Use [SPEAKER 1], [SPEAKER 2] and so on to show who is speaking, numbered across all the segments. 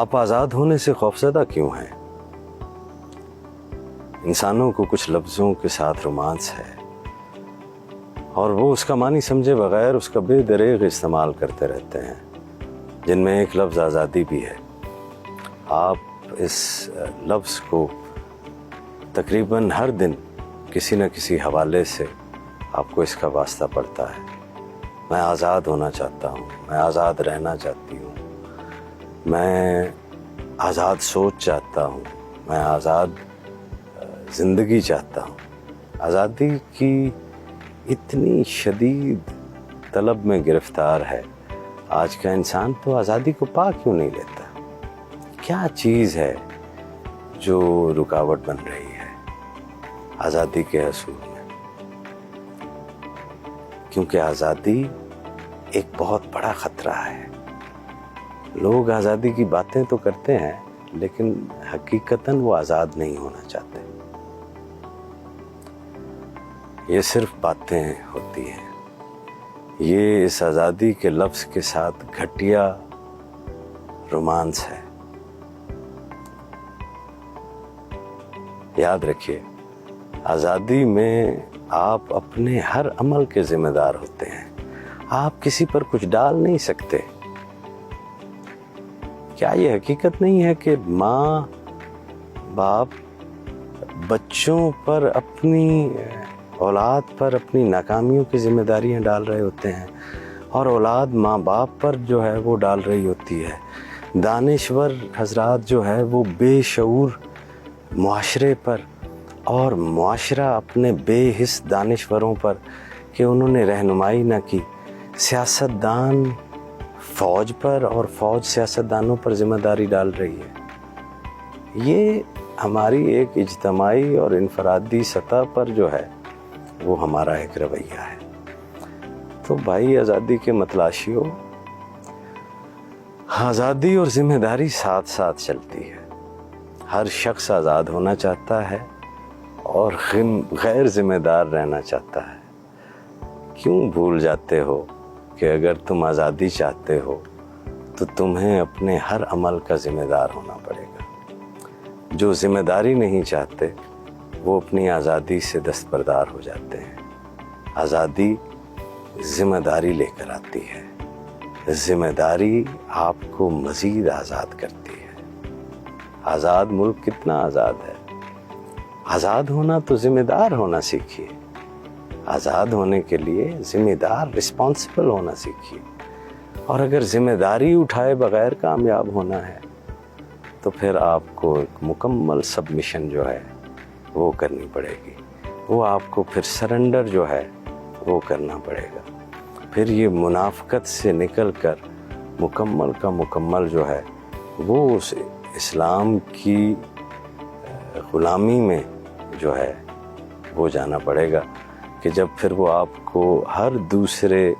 [SPEAKER 1] آپ آزاد ہونے سے خوفزدہ کیوں ہیں؟ انسانوں کو کچھ لفظوں کے ساتھ رومانس ہے اور وہ اس کا معنی سمجھے بغیر اس کا بے دریغ استعمال کرتے رہتے ہیں، جن میں ایک لفظ آزادی بھی ہے۔ آپ اس لفظ کو تقریباً ہر دن کسی نہ کسی حوالے سے آپ کو اس کا واسطہ پڑتا ہے۔ میں آزاد ہونا چاہتا ہوں، میں آزاد رہنا چاہتی ہوں، میں آزاد سوچ چاہتا ہوں، میں آزاد زندگی چاہتا ہوں۔ آزادی کی اتنی شدید طلب میں گرفتار ہے آج کا انسان، تو آزادی کو پا کیوں نہیں لیتا؟ کیا چیز ہے جو رکاوٹ بن رہی ہے آزادی کے حصول میں؟ کیونکہ آزادی ایک بہت بڑا خطرہ ہے۔ لوگ آزادی کی باتیں تو کرتے ہیں لیکن حقیقتاً وہ آزاد نہیں ہونا چاہتے۔ یہ صرف باتیں ہوتی ہیں، یہ اس آزادی کے لفظ کے ساتھ گھٹیا رومانس ہے۔ یاد رکھیے، آزادی میں آپ اپنے ہر عمل کے ذمہ دار ہوتے ہیں، آپ کسی پر کچھ ڈال نہیں سکتے۔ کیا یہ حقیقت نہیں ہے کہ ماں باپ بچوں پر، اپنی اولاد پر اپنی ناکامیوں کی ذمہ داریاں ڈال رہے ہوتے ہیں، اور اولاد ماں باپ پر جو ہے وہ ڈال رہی ہوتی ہے؟ دانشور حضرات جو ہے وہ بے شعور معاشرے پر، اور معاشرہ اپنے بے حس دانشوروں پر کہ انہوں نے رہنمائی نہ کی، سیاستدان فوج پر اور فوج سیاستدانوں پر ذمہ داری ڈال رہی ہے۔ یہ ہماری ایک اجتماعی اور انفرادی سطح پر جو ہے وہ ہمارا ایک رویہ ہے۔ تو بھائی آزادی کے متلاشیوں، آزادی اور ذمہ داری ساتھ ساتھ چلتی ہے۔ ہر شخص آزاد ہونا چاہتا ہے اور غیر ذمہ دار رہنا چاہتا ہے۔ کیوں بھول جاتے ہو کہ اگر تم آزادی چاہتے ہو تو تمہیں اپنے ہر عمل کا ذمہ دار ہونا پڑے گا۔ جو ذمہ داری نہیں چاہتے وہ اپنی آزادی سے دستبردار ہو جاتے ہیں۔ آزادی ذمہ داری لے کر آتی ہے، ذمہ داری آپ کو مزید آزاد کرتی ہے۔ آزاد ملک کتنا آزاد ہے؟ آزاد ہونا تو ذمہ دار ہونا سیکھیے۔ آزاد ہونے کے لیے ذمہ دار، رسپانسبل ہونا سیکھیے۔ اور اگر ذمہ داری اٹھائے بغیر کامیاب ہونا ہے تو پھر آپ کو ایک مکمل سبمیشن جو ہے وہ کرنی پڑے گی، وہ آپ کو پھر سرنڈر جو ہے وہ کرنا پڑے گا۔ پھر یہ منافقت سے نکل کر مکمل کا مکمل جو ہے وہ اس اسلام کی غلامی میں جو ہے وہ جانا پڑے گا، کہ جب پھر وہ آپ کو ہر دوسرے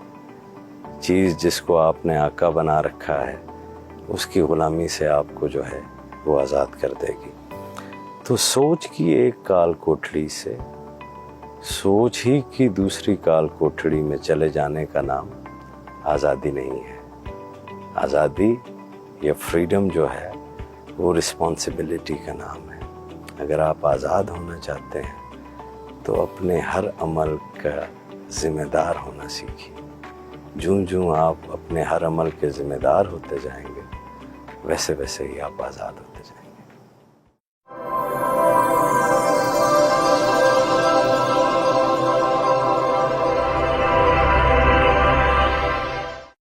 [SPEAKER 1] چیز جس کو آپ نے آقا بنا رکھا ہے اس کی غلامی سے آپ کو جو ہے وہ آزاد کر دے گی۔ تو سوچ کی ایک کال کوٹڑی سے سوچ ہی کی دوسری کال کوٹڑی میں چلے جانے کا نام آزادی نہیں ہے۔ آزادی یا فریڈم جو ہے وہ رسپانسبلٹی کا نام ہے۔ اگر آپ آزاد ہونا چاہتے ہیں تو اپنے ہر عمل کا ذمہ دار ہونا سیکھیے۔ جوں آپ اپنے ہر عمل کے ذمہ دار ہوتے جائیں گے ویسے ویسے ہی آپ آزاد ہوتے جائیں گے۔